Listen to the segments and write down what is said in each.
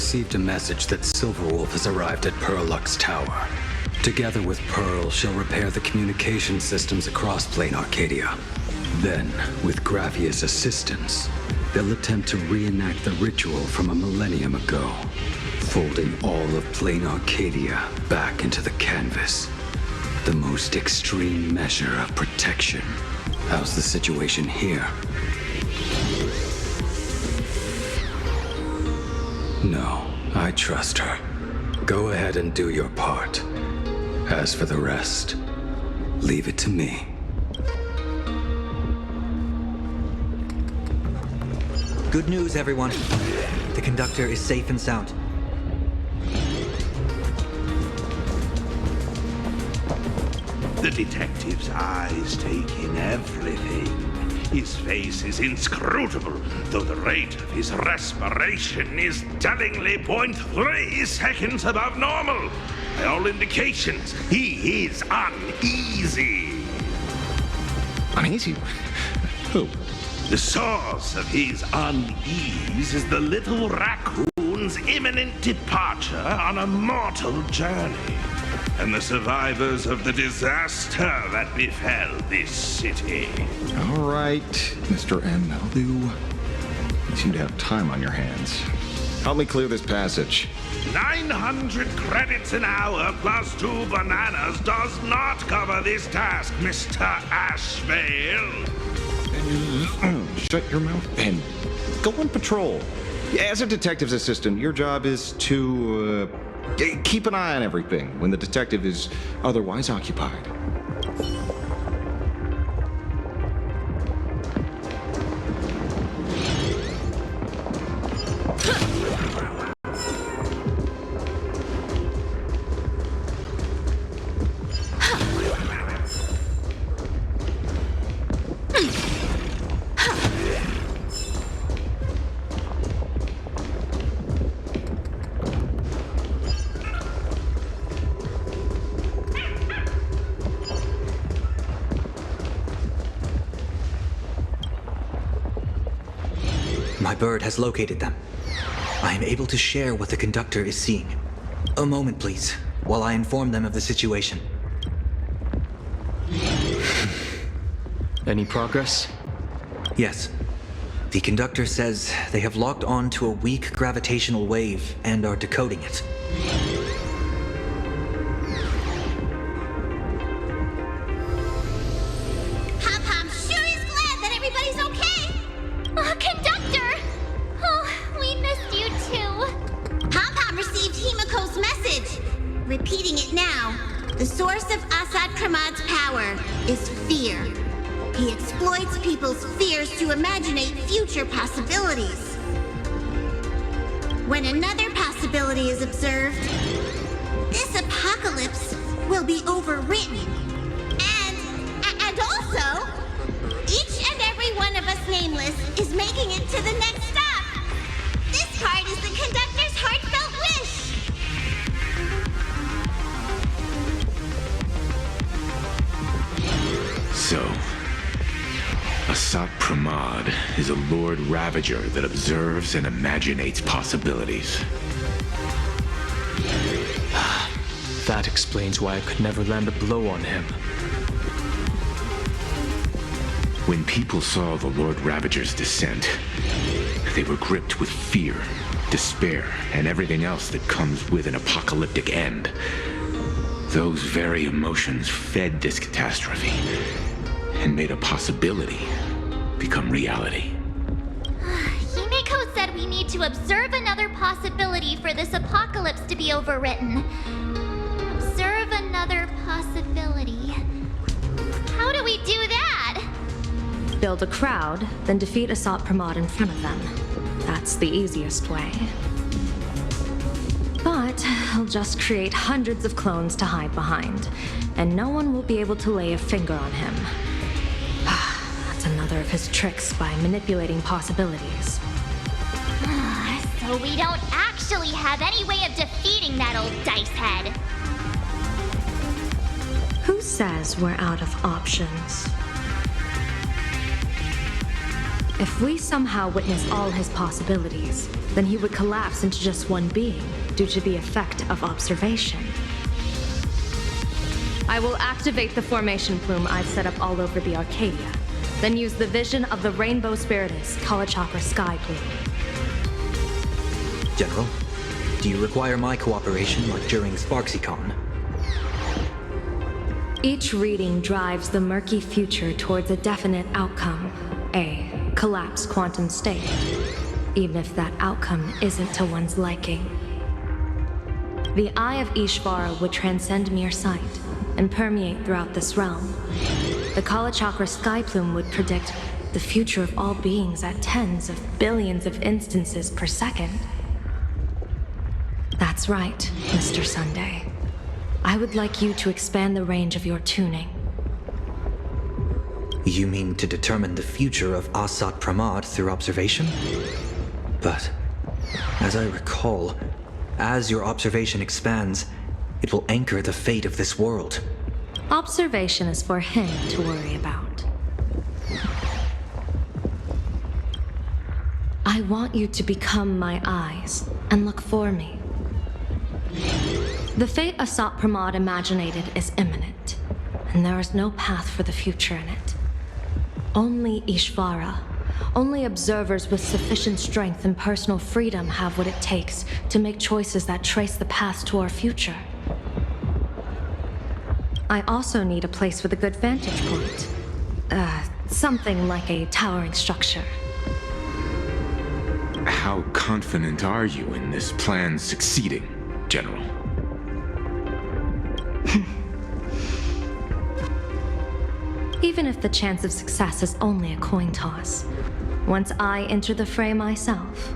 received a message that Silverwolf has arrived at Pearlux Tower. Together with Pearl, she'll repair the communication systems across Planarcadia. Then, with Gravia's assistance, they'll attempt to reenact the ritual from a millennium ago, folding all of Planarcadia back into the canvas. The most extreme measure of protection. How's the situation here? No, I trust her. Go ahead and do your part. As for the rest, leave it to me. Good news, everyone. The conductor is safe and sound. The detective's eyes take in everything. His face is inscrutable, though the rate of his respiration is tellingly 0.3 seconds above normal. By all indications, he is uneasy. Uneasy? Who? The source of his unease is the little raccoon's imminent departure on a mortal journey, and the survivors of the disaster that befell this city. All right, Mr. M. That'll do. You seem to have time on your hands. Help me clear this passage. 900 credits an hour plus 2 bananas does not cover this task, Mr. Ashvale. Shut your mouth and go on patrol. As a detective's assistant, your job is to keep an eye on everything when the detective is otherwise occupied. My bird has located them. I am able to share what the conductor is seeing. A moment, please, while I inform them of the situation. Any progress? Yes. The conductor says they have locked on to a weak gravitational wave and are decoding it. Pom-Pom sure is glad that everybody's okay! Conductor! Oh, we missed you too. Pom-Pom received Himeko's message. Repeating it now. The source of Asat Pramad's power is fear. He exploits people's fears to imaginate future possibilities. When another possibility is observed, this apocalypse will be overwritten. And also, each and every one of us nameless is making it to the next stop. This part is the conductor's heartfelt wish. So, Asat Pramad is a Lord Ravager that observes and imaginates possibilities. That explains why I could never land a blow on him. When people saw the Lord Ravager's descent, they were gripped with fear, despair, and everything else that comes with an apocalyptic end. Those very emotions fed this catastrophe and made a possibility become reality. Himeko said we need to observe another possibility for this apocalypse to be overwritten. Observe another possibility. How do we do that? Build a crowd, then defeat Asat Pramad in front of them. That's the easiest way. But he'll just create hundreds of clones to hide behind, and no one will be able to lay a finger on him. That's another of his tricks by manipulating possibilities. So we don't actually have any way of defeating that old dice head. Who says we're out of options? If we somehow witness all his possibilities, then he would collapse into just one being due to the effect of observation. I will activate the formation plume I've set up all over the Arcadia, then use the vision of the Rainbow Spiritys Kâlacakra Skyplume. General, do you require my cooperation like during SparksyCon? Each reading drives the murky future towards a definite outcome, a collapsed quantum state, even if that outcome isn't to one's liking. The Eye of Ishvara would transcend mere sight and permeate throughout this realm. The Kâlacakra Skyplume would predict the future of all beings at tens of billions of instances per second. That's right, Mr. Sunday. I would like you to expand the range of your tuning. You mean to determine the future of Asat Pramad through observation? But, as I recall, as your observation expands, it will anchor the fate of this world. Observation is for him to worry about. I want you to become my eyes and look for me. The fate Asat Pramad imaginated is imminent, and there is no path for the future in it. Only Ishvara, only observers with sufficient strength and personal freedom have what it takes to make choices that trace the path to our future. I also need a place with a good vantage point. Something like a towering structure. How confident are you in this plan succeeding, General? Even if the chance of success is only a coin toss, once I enter the fray myself,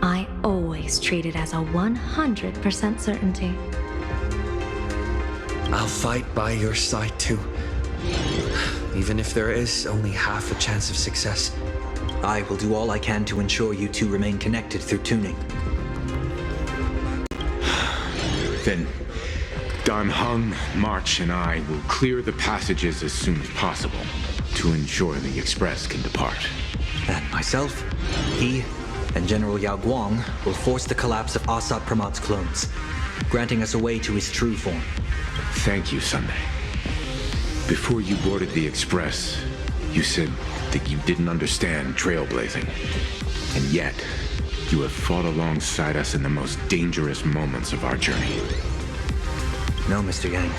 I always treat it as a 100% certainty. I'll fight by your side too. Even if there is only half a chance of success. I will do all I can to ensure you two remain connected through tuning. Then, Dan Heng, March, and I will clear the passages as soon as possible to ensure the Express can depart. And myself, he, and General Yao Guang will force the collapse of Asat Pramad's clones, granting us a way to his true form. Thank you, Sunday. Before you boarded the Express, you said that you didn't understand trailblazing. And yet, you have fought alongside us in the most dangerous moments of our journey. No, Mr. Yang.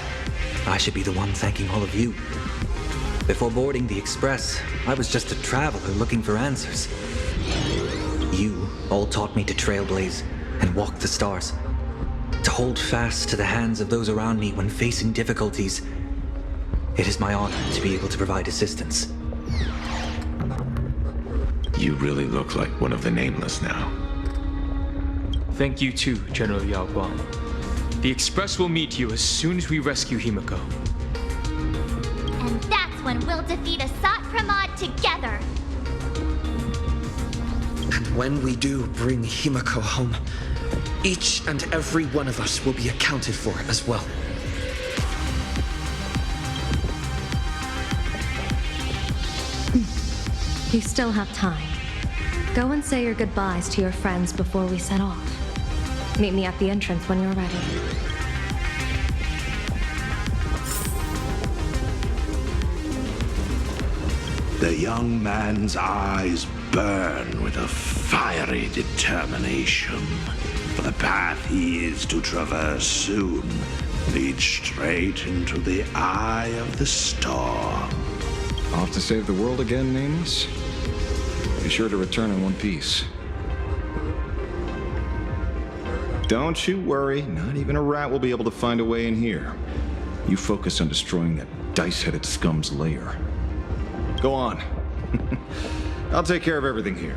I should be the one thanking all of you. Before boarding the Express, I was just a traveler looking for answers. You all taught me to trailblaze and walk the stars, to hold fast to the hands of those around me when facing difficulties. It is my honor to be able to provide assistance. You really look like one of the Nameless now. Thank you too, General Yao Guang. The Express will meet you as soon as we rescue Himeko. And that's when we'll defeat Asat Pramad together. And when we do bring Himeko home, each and every one of us will be accounted for as well. You still have time. Go and say your goodbyes to your friends before we set off. Meet me at the entrance when you're ready. The young man's eyes burn with a fiery determination. For the path he is to traverse soon leads straight into the eye of the storm. Off to save the world again, Nameless? Be sure to return in one piece. Don't you worry, not even a rat will be able to find a way in here. You focus on destroying that dice-headed scum's lair. Go on. I'll take care of everything here.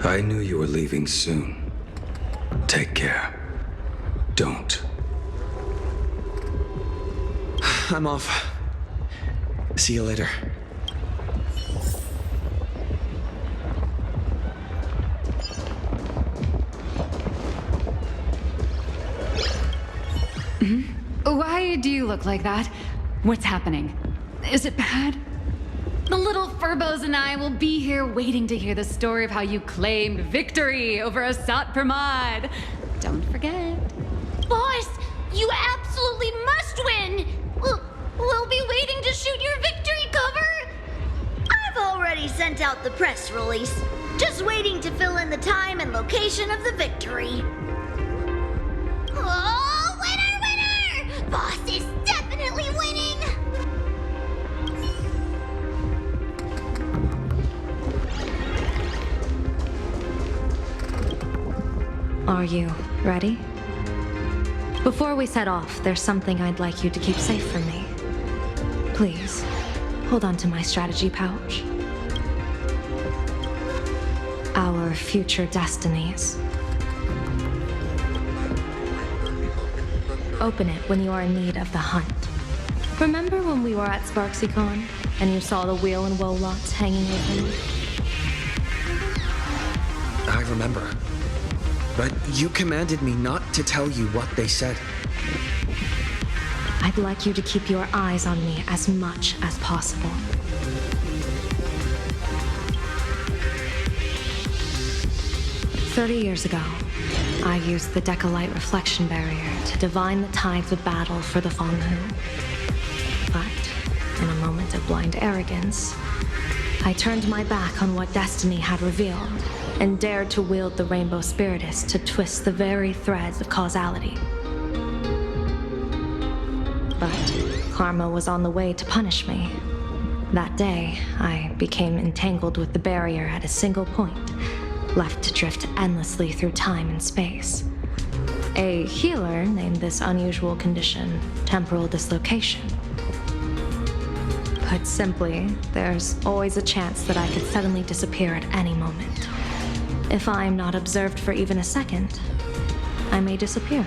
I knew you were leaving soon. Take care. Don't. I'm off. See you later. Why do you look like that? What's happening? Is it bad? The little Furbos and I will be here waiting to hear the story of how you claimed victory over Asat Pramad. Don't forget. Boss, you absolutely must win! We'll be waiting to shoot your victory cover! I've already sent out the press release. Just waiting to fill in the time and location of the victory. Oh, winner, winner! Boss is definitely winning! Are you ready? Before we set off, there's something I'd like you to keep safe from me. Please, hold on to my strategy pouch. Our future destinies. Open it when you are in need of the hunt. Remember when we were at SparksyCon and you saw the wheel and woe lots hanging open? I remember. But you commanded me not to tell you what they said. I'd like you to keep your eyes on me as much as possible. "30 years ago, I used the Decalight reflection barrier to divine the tides of battle for the Fanghu. But, in a moment of blind arrogance, I turned my back on what destiny had revealed and dared to wield the Rainbow Spiritys to twist the very threads of causality. But karma was on the way to punish me. That day, I became entangled with the barrier at a single point, left to drift endlessly through time and space. A healer named this unusual condition temporal dislocation. Put simply, there's always a chance that I could suddenly disappear at any moment. If I'm not observed for even a second, I may disappear.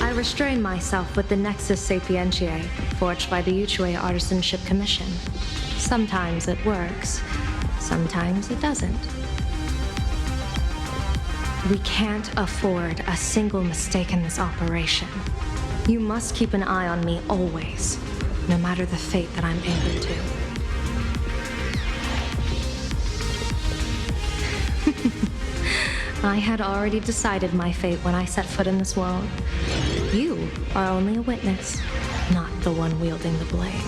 I restrain myself with the Nexus Sapientiae, forged by the Yuchue Artisanship Commission. Sometimes it works, sometimes it doesn't. We can't afford a single mistake in this operation. You must keep an eye on me always, no matter the fate that I'm anchored to. I had already decided my fate when I set foot in this world. You are only a witness, not the one wielding the blade.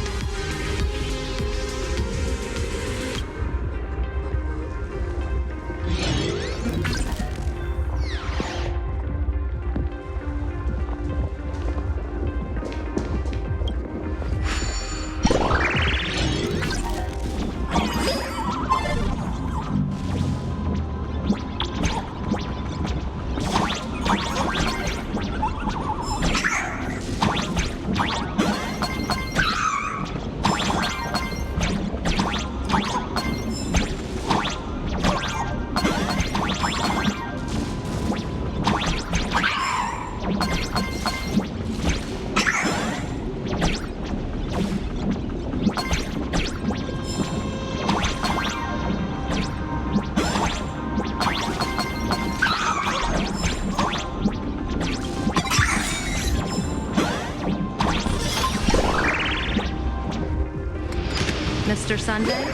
Mr. Sunday?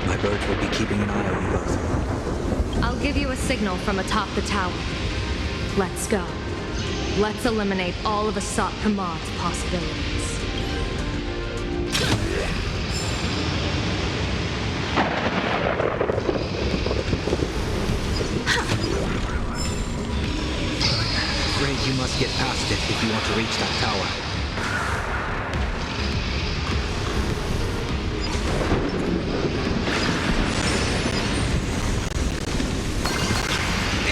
My birds will be keeping an eye on you both. I'll give you a signal from atop the tower. Let's go. Let's eliminate all of Asat Pramad's possibilities. Afraid you must get past it if you want to reach that tower.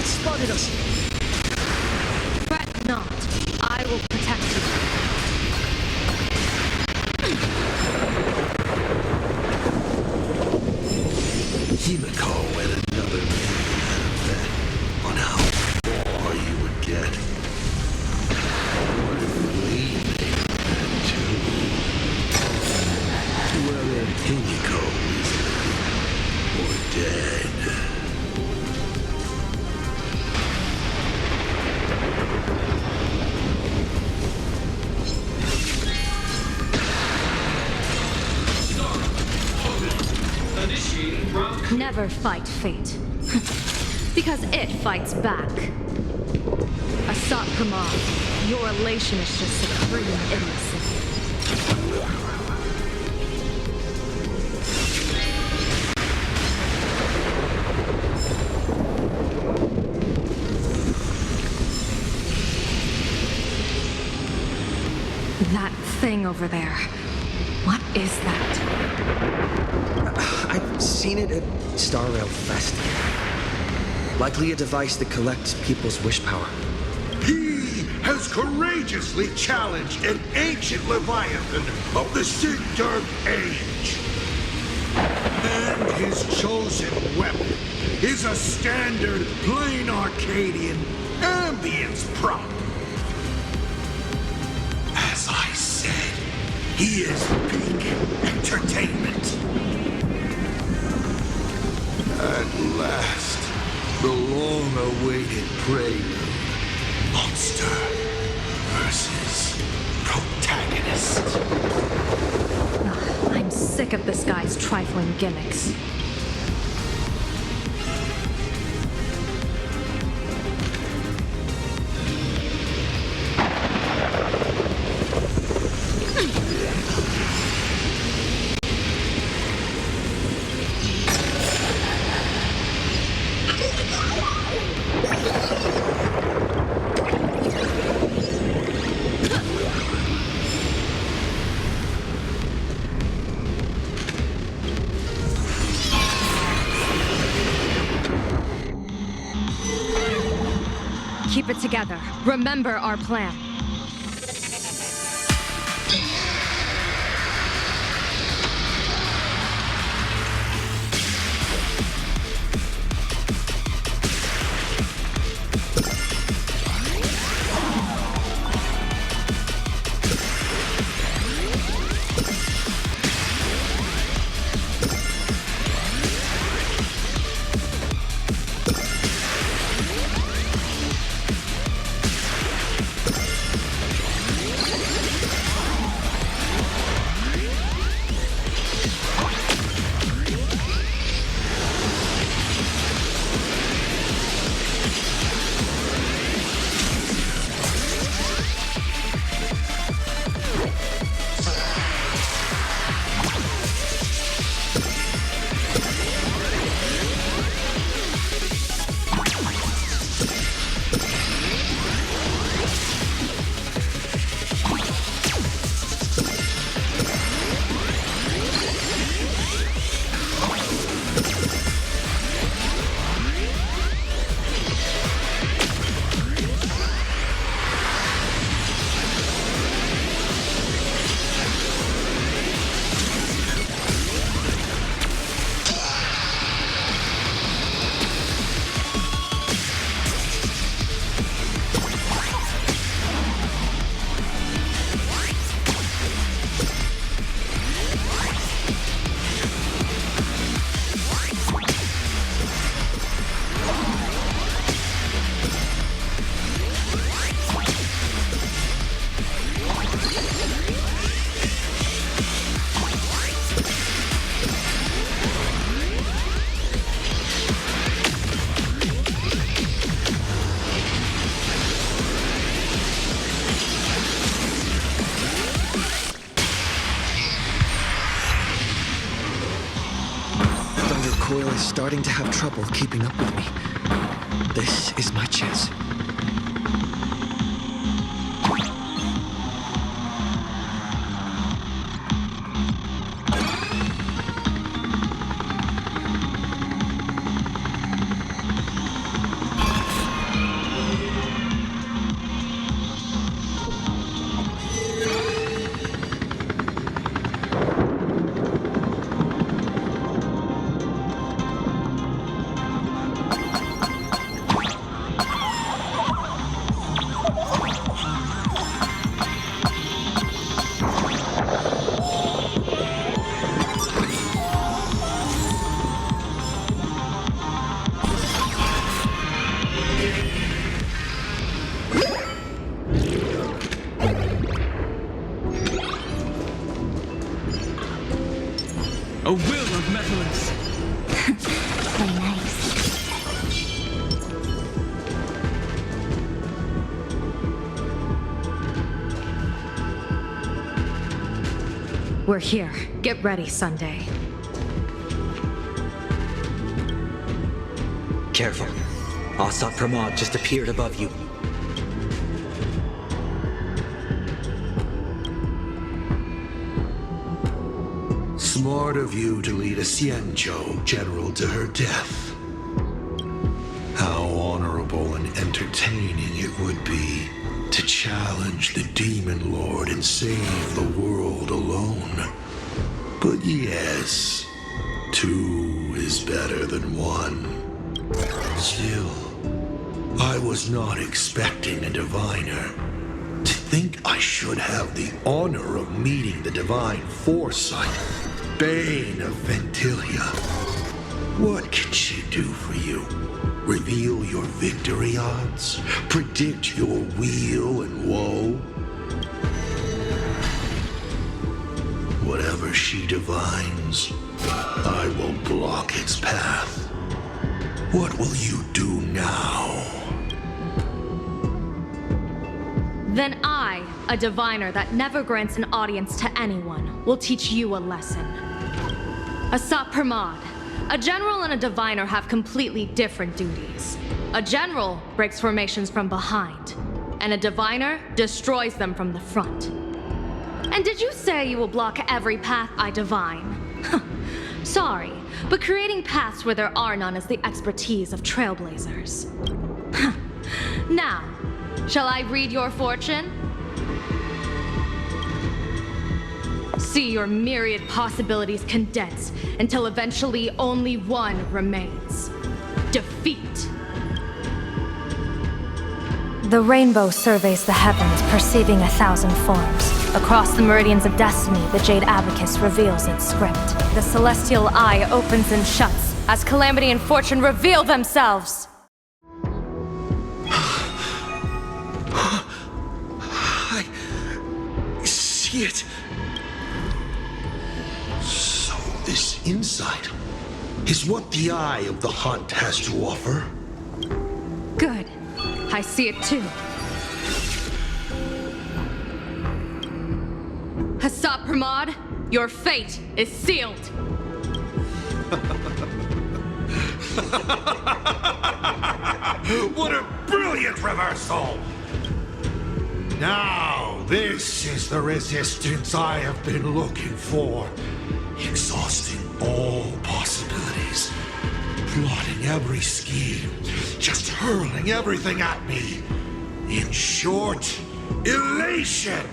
Spotted us! Fret not. I will protect you. Himeko and another man had a bet on how far you would get. What if we made a bet too? Whether Himeko is living or dead. Never fight fate. Because it fights back. Asat Pramad, your elation is just supreme idiocy. That thing over there. What is that? I've seen it at Star Rail Fest. Likely a device that collects people's wish power. He has courageously challenged an ancient Leviathan of the Sigurd Age. And his chosen weapon is a standard plain Arcadian ambience prop. As I said, he is big entertainment. At last, the long-awaited prelude. Monster versus protagonist. I'm sick of this guy's trifling gimmicks. Keep it together. Remember our plan. Coil is starting to have trouble keeping up with me. This is my chance. A will of metals. Play nice. We're here. Get ready, Sunday. Careful. Asat Pramad just appeared above you. Smart of you to lead a Xianzhou general to her death. How honorable and entertaining it would be to challenge the Demon Lord and save the world alone. But yes, two is better than one. Still, I was not expecting a diviner. To think I should have the honor of meeting the divine foresight, Bane of Ventilia. What can she do for you? Reveal your victory odds? Predict your weal and woe? Whatever she divines, I will block its path. What will you do now? Then I, a diviner that never grants an audience to anyone, will teach you a lesson. Asat Pramad, a general and a diviner have completely different duties. A general breaks formations from behind, and a diviner destroys them from the front. And did you say you will block every path I divine? Sorry, but creating paths where there are none is the expertise of trailblazers. Now, shall I read your fortune? See your myriad possibilities condense until eventually only one remains. Defeat. The rainbow surveys the heavens, perceiving 1,000 forms. Across the meridians of destiny, the jade abacus reveals its script. The celestial eye opens and shuts as calamity and fortune reveal themselves. I see it. So this insight is what the eye of the hunt has to offer. Good. I see it too. Asat Pramad, your fate is sealed. What a brilliant reversal! Now, this is the resistance I have been looking for. Exhausting all possibilities. Plotting every scheme. Just hurling everything at me. In short, elation!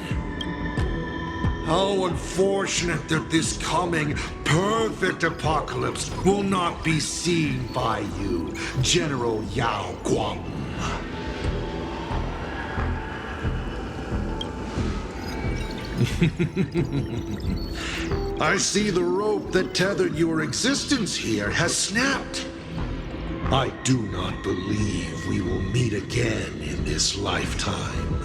How unfortunate that this coming perfect apocalypse will not be seen by you, General Yao Guang. I see the rope that tethered your existence here has snapped. I do not believe we will meet again in this lifetime.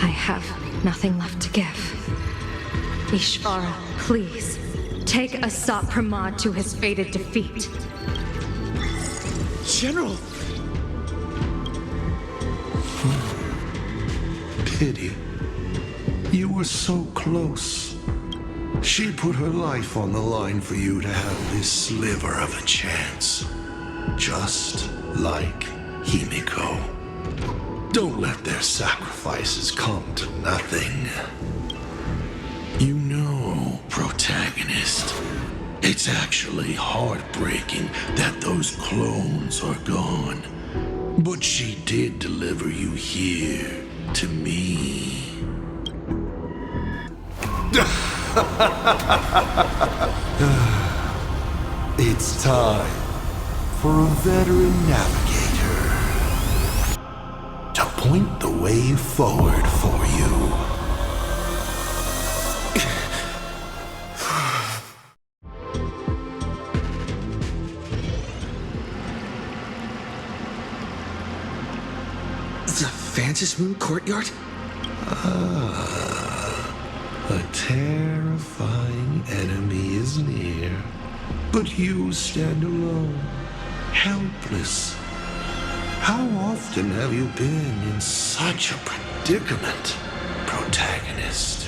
I have nothing left to give. Ishvara, please, take Asat Pramad to his fated defeat. General! Pity. You were so close. She put her life on the line for you to have this sliver of a chance. Just like Himeko. Don't let their sacrifices come to nothing. You know, protagonist, it's actually heartbreaking that those clones are gone. But she did deliver you here to me. It's time for a veteran navigator to point the way forward for you. The Phantasmoon courtyard? Ah, a tear of terrifying enemy is near, but you stand alone, helpless. How often have you been in such a predicament, protagonist?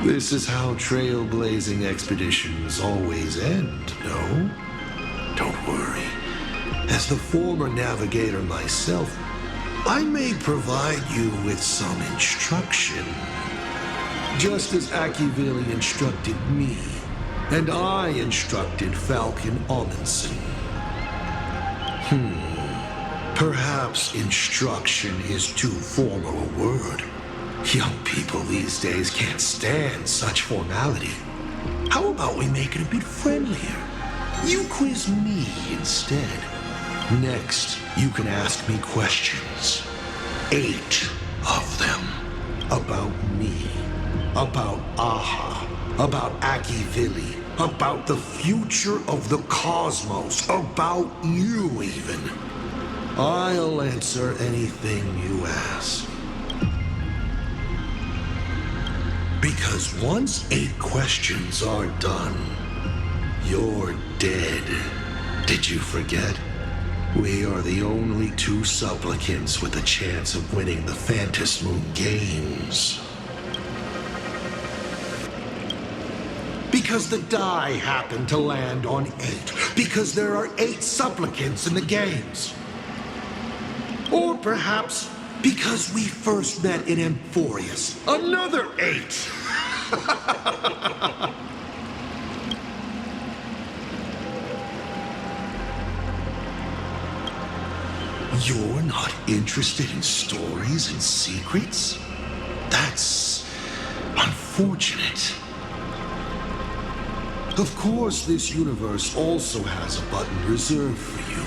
This is how trailblazing expeditions always end, no? Don't worry. As the former navigator myself, I may provide you with some instruction. Just as Akivili instructed me, and I instructed Falcon Amundsen. Perhaps instruction is too formal a word. Young people these days can't stand such formality. How about we make it a bit friendlier? You quiz me instead. Next, you can ask me questions. 8 of them. About me. About Aha. About Akivili. About the future of the cosmos. About you, even. I'll answer anything you ask. Because once 8 questions are done, you're dead. Did you forget? We are the only 2 supplicants with a chance of winning the Phantom Moon Games. Because the die happened to land on 8. Because there are 8 supplicants in the games. Or perhaps because we first met in Emphorius. Another 8! You're not interested in stories and secrets? That's unfortunate. Of course, this universe also has a button reserved for you.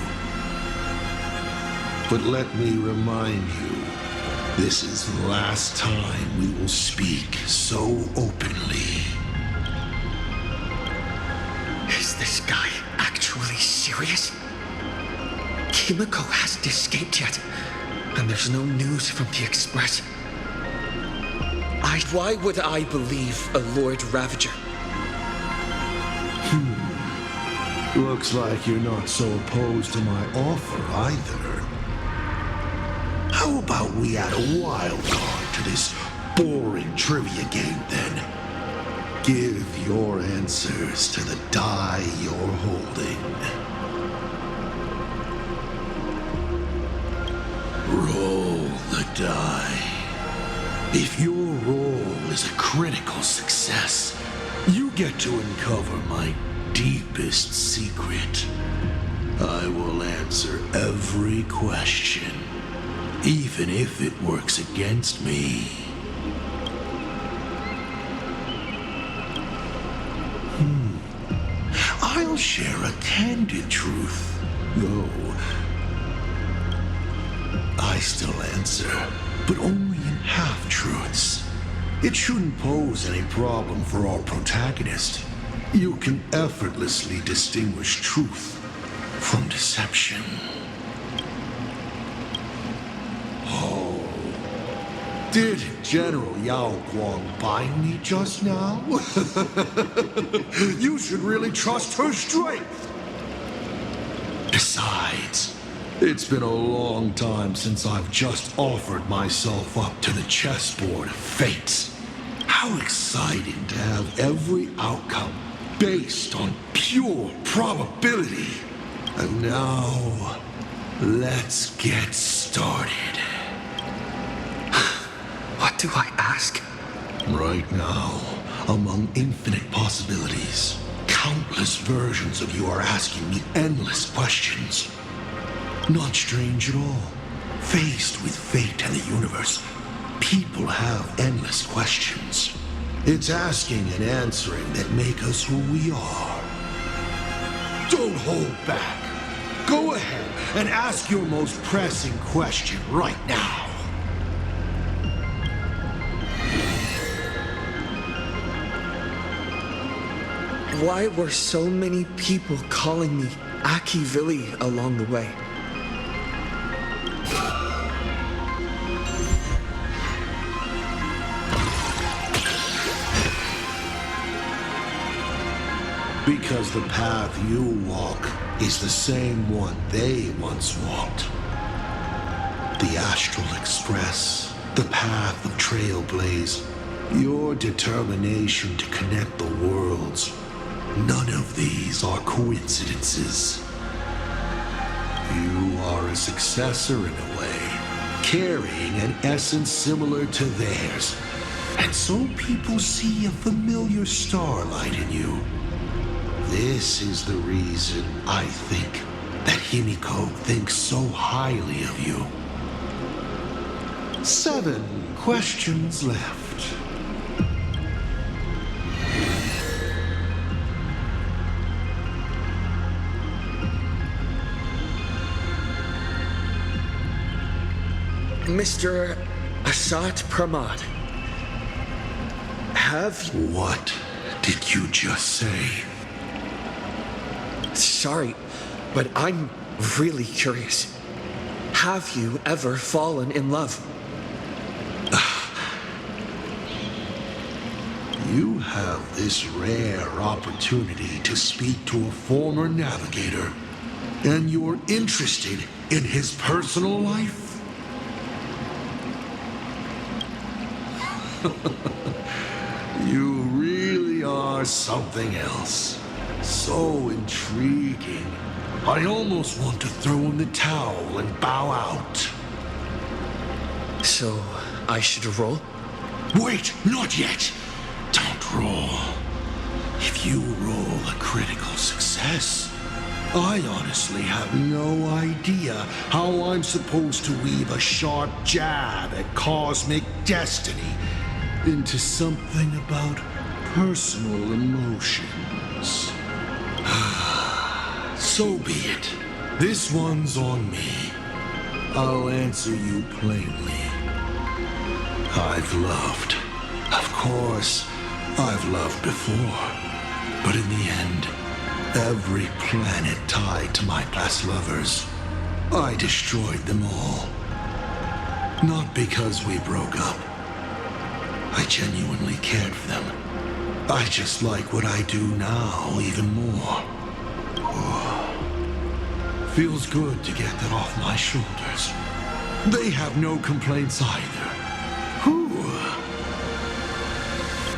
But let me remind you, this is the last time we will speak so openly. Is this guy actually serious? Himeko hasn't escaped yet, and there's no news from the Express. Why would I believe a Lord Ravager? Looks like you're not so opposed to my offer either. How about we add a wild card to this boring trivia game then? Give your answers to the die you're holding. Roll the die. If your roll is a critical success, you get to uncover my deepest secret. I will answer every question, even if it works against me. I'll share a candid truth, though I still answer, but only in half-truths. It shouldn't pose any problem for our protagonist. You can effortlessly distinguish truth from deception. Oh, did General Yao Guang bind me just now? You should really trust her strength. Besides, it's been a long time since I've just offered myself up to the chessboard of fate. How exciting to have every outcome based on pure probability. And now, let's get started. What do I ask? Right now, among infinite possibilities, countless versions of you are asking me endless questions. Not strange at all. Faced with fate and the universe, people have endless questions. It's asking and answering that make us who we are. Don't hold back. Go ahead and ask your most pressing question right now. Why were so many people calling me Akivili along the way? Because the path you walk is the same one they once walked. The Astral Express, the path of trailblaze, your determination to connect the worlds. None of these are coincidences. You are a successor in a way, carrying an essence similar to theirs. And so people see a familiar starlight in you. This is the reason I think that Himeko thinks so highly of you. 7 questions left. Mr. Asat Pramad, have you... What did you just say? Sorry, but I'm really curious. Have you ever fallen in love? You have this rare opportunity to speak to a former navigator, and you're interested in his personal life? You really are something else. So intriguing. I almost want to throw in the towel and bow out. So, I should roll? Wait, not yet. Don't roll. If you roll a critical success, I honestly have no idea how I'm supposed to weave a sharp jab at cosmic destiny into something about personal emotions. So be it. This one's on me. I'll answer you plainly. I've loved. Of course, I've loved before. But in the end, every planet tied to my past lovers, I destroyed them all. Not because we broke up. I genuinely cared for them. I just like what I do now even more. Feels good to get that off my shoulders. They have no complaints either. Whew.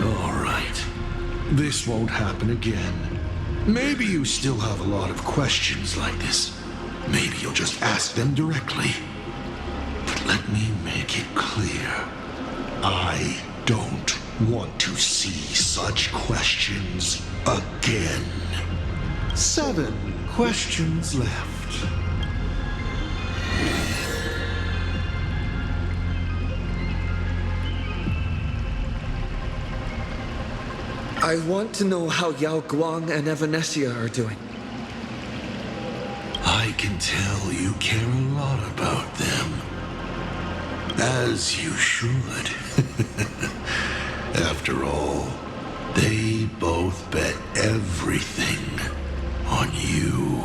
All right. This won't happen again. Maybe you still have a lot of questions like this. Maybe you'll just ask them directly. But let me make it clear. I don't want to see such questions again. 7 questions left. I want to know how Yao Guang and Evanesia are doing. I can tell you care a lot about them. As you should. After all, they both bet everything on you.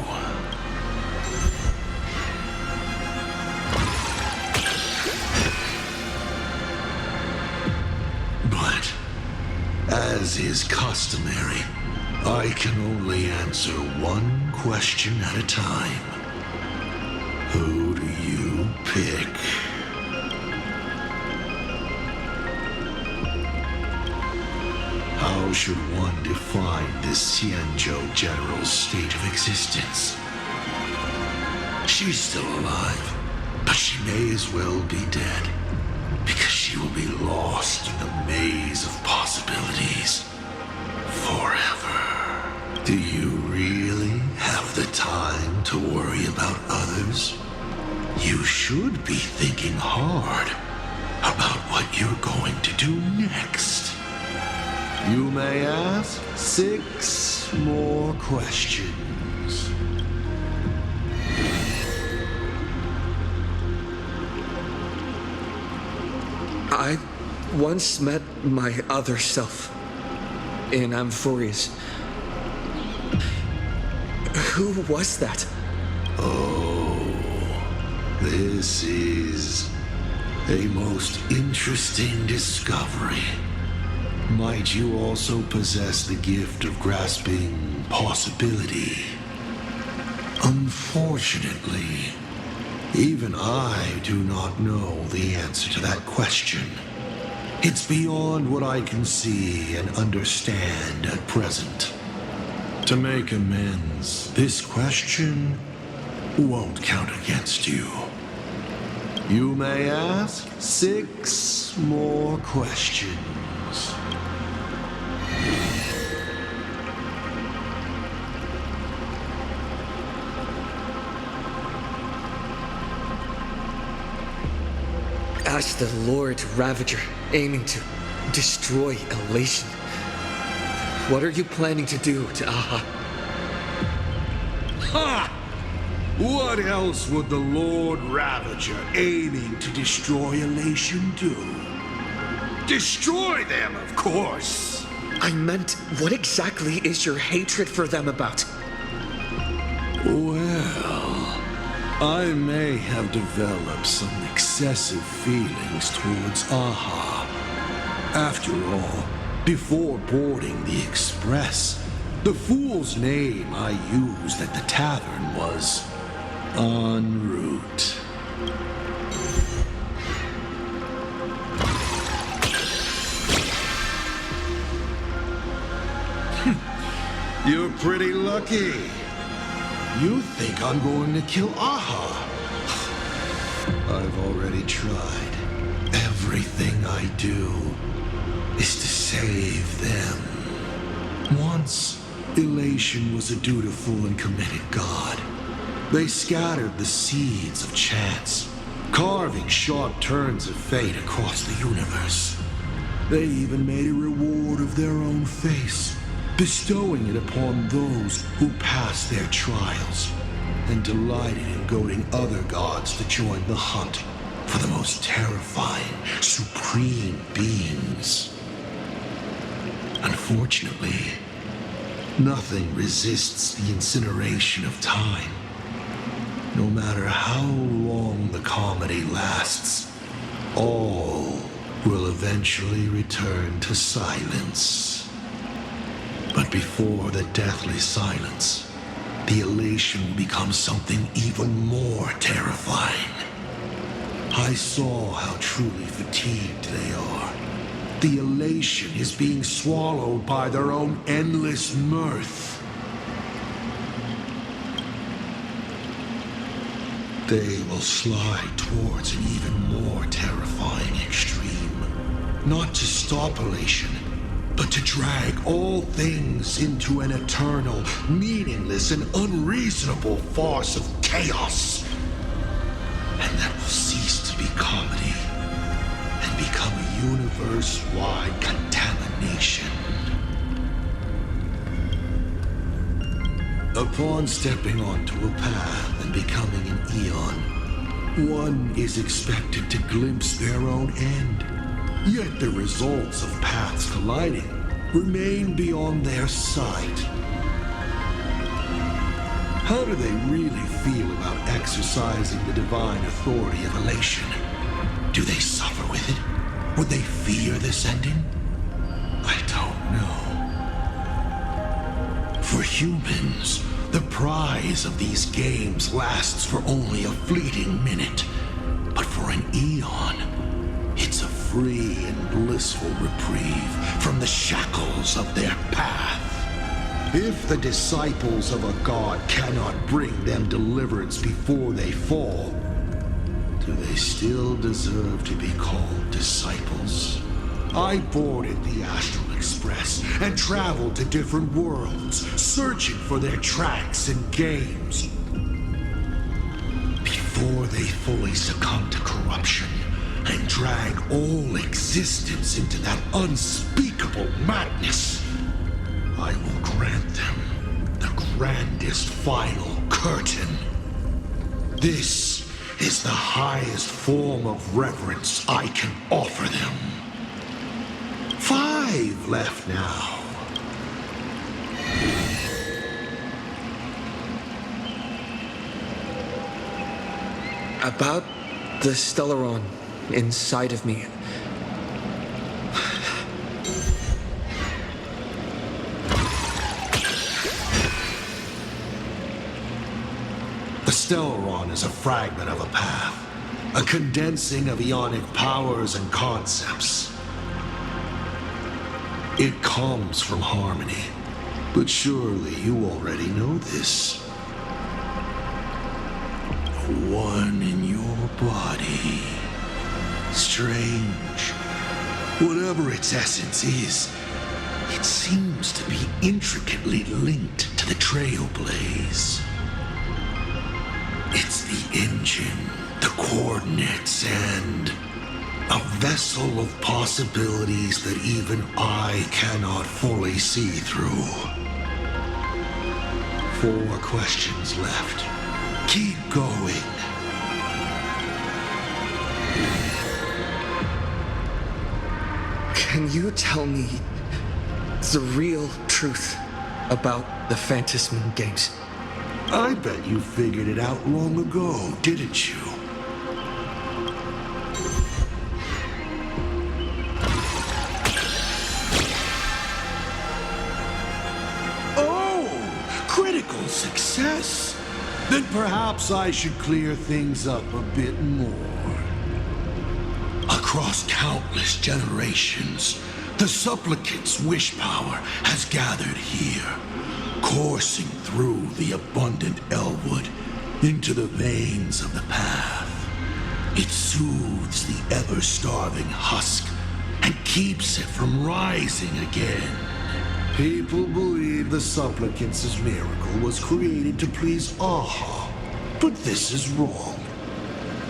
But, as is customary, I can only answer one question at a time. Who do you pick? How should one define this Xianzhou general's state of existence? She's still alive, but she may as well be dead, because she will be lost in the maze of possibilities forever. Do you really have the time to worry about others? You should be thinking hard about what you're going to do next. You may ask 6 more questions. I once met my other self in Amphorius. Who was that? Oh, This is a most interesting discovery. Might you also possess the gift of grasping possibility? Unfortunately, even I do not know the answer to that question. It's beyond what I can see and understand at present. To make amends, this question won't count against you. You may ask 6 more questions. As the Lord Ravager aiming to destroy Elation, what are you planning to do to Aha? Ha! What else would the Lord Ravager aiming to destroy Elation do? Destroy them, of course! I meant, what exactly is your hatred for them about? Well, I may have developed some excessive feelings towards Aha. After all, before boarding the Express, the fool's name I used at the tavern was En route. You're pretty lucky. You think I'm going to kill Aha? I've already tried. Everything I do is to save them. Once, Elation was a dutiful and committed god. They scattered the seeds of chance, carving sharp turns of fate across the universe. They even made a reward of their own face, bestowing it upon those who passed their trials, and delighted in goading other gods to join the hunt for the most terrifying, supreme beings. Unfortunately, nothing resists the incineration of time. No matter how long the comedy lasts, all will eventually return to silence. But before the deathly silence, the elation will become something even more terrifying. I saw how truly fatigued they are. The elation is being swallowed by their own endless mirth. They will slide towards an even more terrifying extreme. Not to stop elation, but to drag all things into an eternal, meaningless, and unreasonable farce of chaos. And that will cease to be comedy and become a universe-wide contamination. Upon stepping onto a path and becoming an eon, one is expected to glimpse their own end. Yet the results of paths colliding remain beyond their sight. How do they really feel about exercising the divine authority of elation? Do they suffer with it? Would they fear this ending? I don't know. For humans, the prize of these games lasts for only a fleeting minute. But for an eon, it's a free and blissful reprieve from the shackles of their path. If the disciples of a god cannot bring them deliverance before they fall, do they still deserve to be called disciples? I boarded the Astral Express and traveled to different worlds, searching for their tracks and games. Before they fully succumb to corruption and drag all existence into that unspeakable madness, I will grant them the grandest final curtain. This is the highest form of reverence I can offer them. 5 left now. About the Stellaron inside of me. The Stellaron is a fragment of a path, a condensing of ionic powers and concepts. It comes from harmony, but surely you already know this. One in your body. Strange. Whatever its essence is, it seems to be intricately linked to the Trailblaze. It's the engine, the coordinates, and a vessel of possibilities that even I cannot fully see through. 4 questions left. Keep going. Can you tell me the real truth about the Phantasm games? I bet you figured it out long ago, didn't you? Oh! Critical success! Then perhaps I should clear things up a bit more. Across countless generations, the supplicant's wish power has gathered here, coursing through the abundant Elwood into the veins of the path. It soothes the ever-starving husk and keeps it from rising again. People believe the supplicant's miracle was created to please Aha, but this is wrong.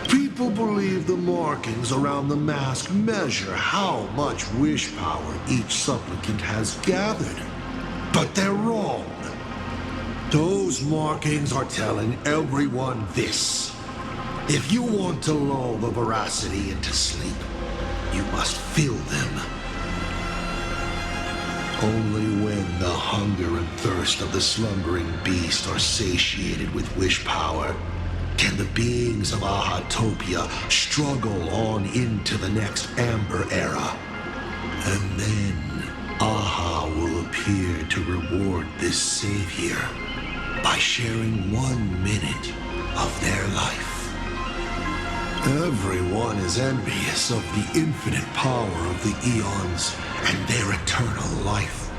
People believe the markings around the mask measure how much wish power each supplicant has gathered, but they're wrong. Those markings are telling everyone this. If you want to lull the veracity into sleep, you must fill them. Only when the hunger and thirst of the slumbering beast are satiated with wish power can the beings of Ahatopia struggle on into the next Amber Era. And then Aha will appear to reward this savior by sharing 1 minute of their life. Everyone is envious of the infinite power of the eons and their eternal life.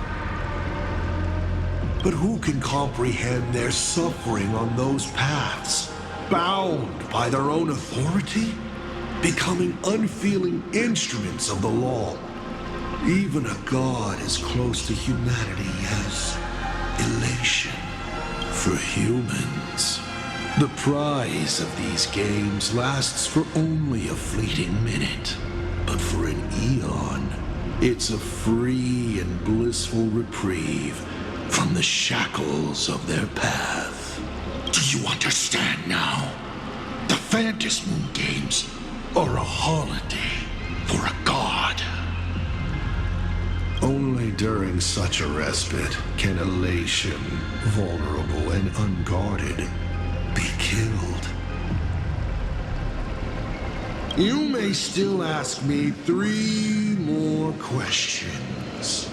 But who can comprehend their suffering on those paths, bound by their own authority, becoming unfeeling instruments of the law? Even a god as close to humanity as elation. For humans, the prize of these games lasts for only a fleeting minute. But for an eon, it's a free and blissful reprieve from the shackles of their path. Do you understand now? The Phantasm games are a holiday for a god. Only during such a respite can elation, vulnerable and unguarded, be killed. You may still ask me 3 more questions.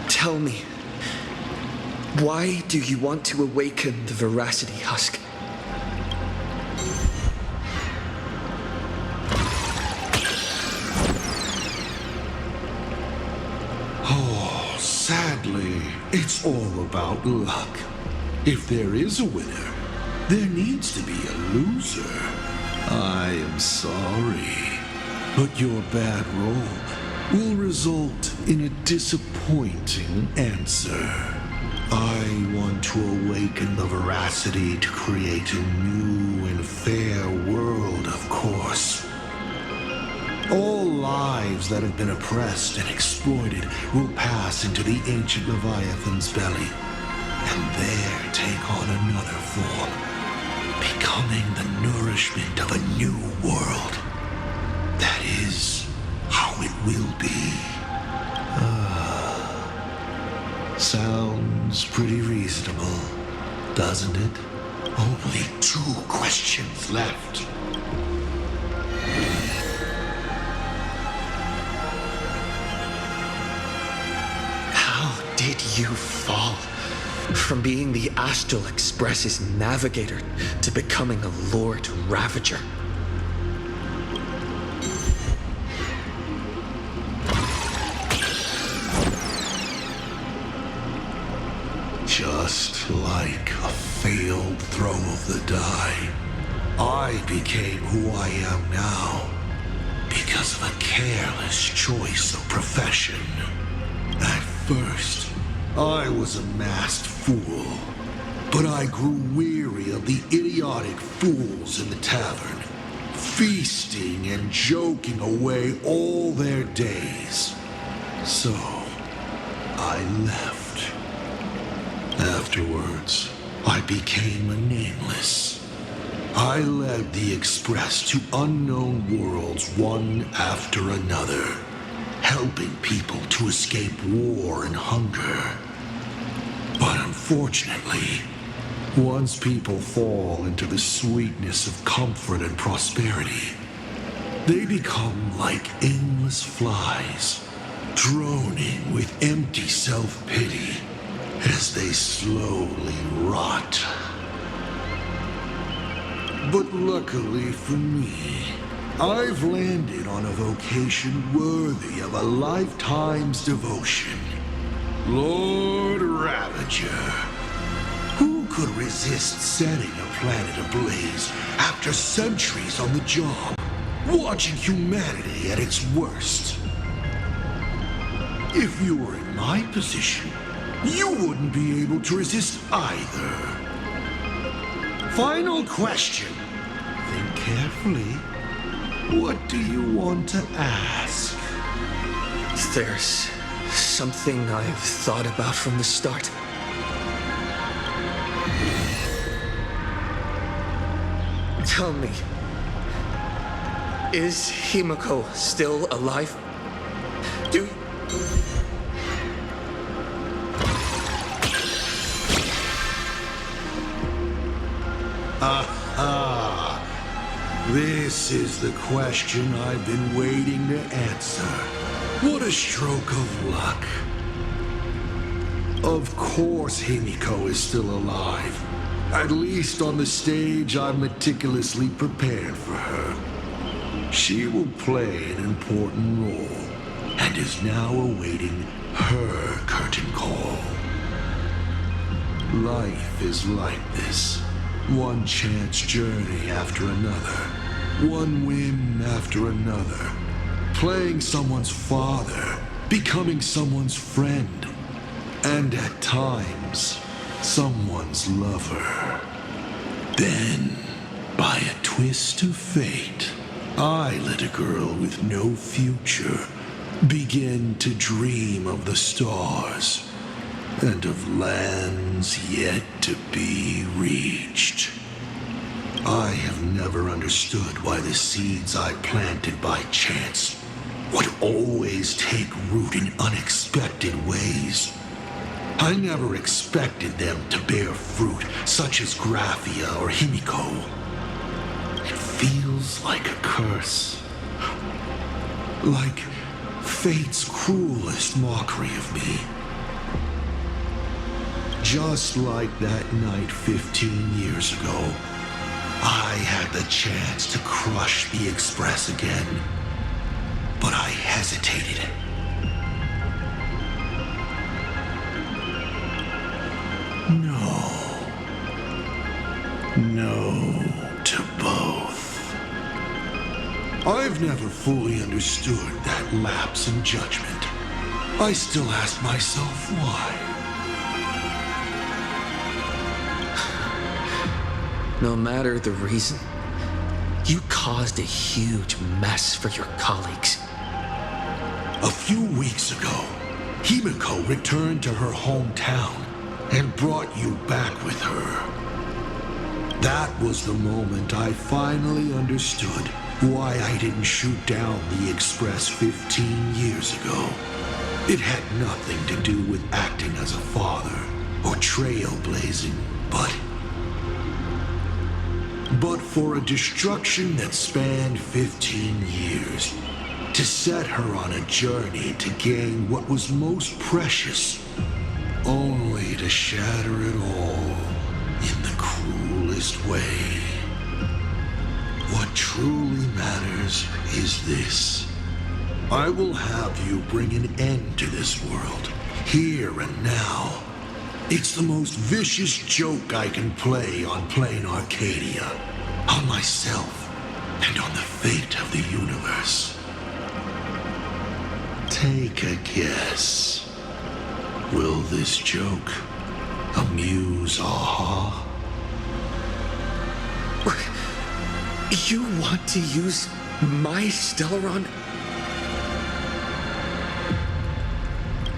Tell me, why do you want to awaken the Veracity Husk? Oh, sadly, it's all about luck. If there is a winner, there needs to be a loser. I am sorry, but your bad roll will result in a disappointing answer. I want to awaken the veracity to create a new and fair world, of course. All lives that have been oppressed and exploited will pass into the ancient Leviathan's belly, and there take on another form, becoming the nourishment of a new world that doesn't it? Only 2 questions left. How did you fall from being the Astral Express's navigator to becoming a Lord Ravager? Just like a failed throw of the die, I became who I am now because of a careless choice of profession. At first, I was a masked fool, but I grew weary of the idiotic fools in the tavern, feasting and joking away all their days. So, I left. Afterwards, I became a nameless. I led the Express to unknown worlds one after another, helping people to escape war and hunger. But unfortunately, once people fall into the sweetness of comfort and prosperity, they become like aimless flies, droning with empty self-pity as they slowly rot. But luckily for me, I've landed on a vocation worthy of a lifetime's devotion. Lord Ravager. Who could resist setting a planet ablaze after centuries on the job, watching humanity at its worst? If you were in my position, you wouldn't be able to resist either. Final question. Think carefully. What do you want to ask? There's something I've thought about from the start. Tell me, is Himeko still alive? Do... Aha! This is the question I've been waiting to answer. What a stroke of luck. Of course Himeko is still alive. At least on the stage I've meticulously prepared for her. She will play an important role, and is now awaiting her curtain call. Life is like this. One chance journey after another. One win after another. Playing someone's father. Becoming someone's friend. And at times, someone's lover. Then, by a twist of fate, I let a girl with no future begin to dream of the stars and of lands yet to be reached. I have never understood why the seeds I planted by chance would always take root in unexpected ways. I never expected them to bear fruit such as Graphia or Himeko. It feels like a curse. Like fate's cruelest mockery of me. Just like that night 15 years ago, I had the chance to crush the Express again, but I hesitated. No to both. I've never fully understood that lapse in judgment. I still ask myself why. No matter the reason, you caused a huge mess for your colleagues. A few weeks ago, Himeko returned to her hometown and brought you back with her. That was the moment I finally understood why I didn't shoot down the Express 15 years ago. It had nothing to do with acting as a father or trailblazing, but but for a destruction that spanned 15 years, to set her on a journey to gain what was most precious, only to shatter it all in the cruelest way. What truly matters is this. I will have you bring an end to this world, here and now. It's the most vicious joke I can play on Planarcadia, on myself, and on the fate of the universe. Take a guess. Will this joke amuse Aha? You want to use my Stellaron?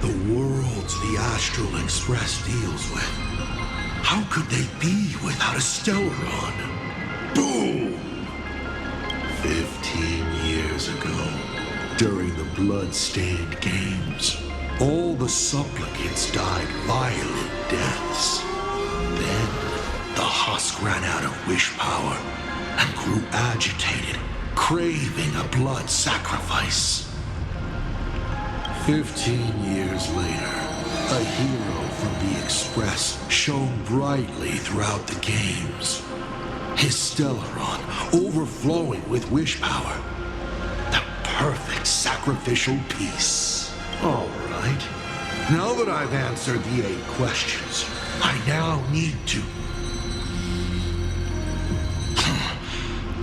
The worlds the Astral Express deals with. How could they be without a Stellaron? Boom! 15 years ago, during the blood-stained games, all the supplicants died violent deaths. Then, the husk ran out of wish power and grew agitated, craving a blood sacrifice. 15 years later, a hero from the Express shone brightly throughout the games. His Stellaron overflowing with wish power. The perfect sacrificial piece. All right. Now that I've answered the 8 questions, I now need to...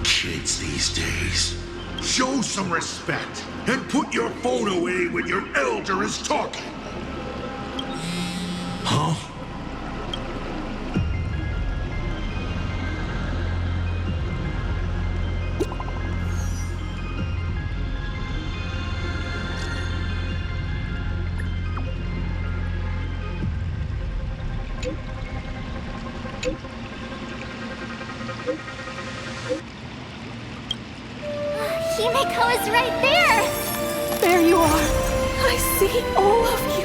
Kids these days. Show some respect and put your phone away when your elder is talking. Huh? Himeko is right there! There you are. I see all of you.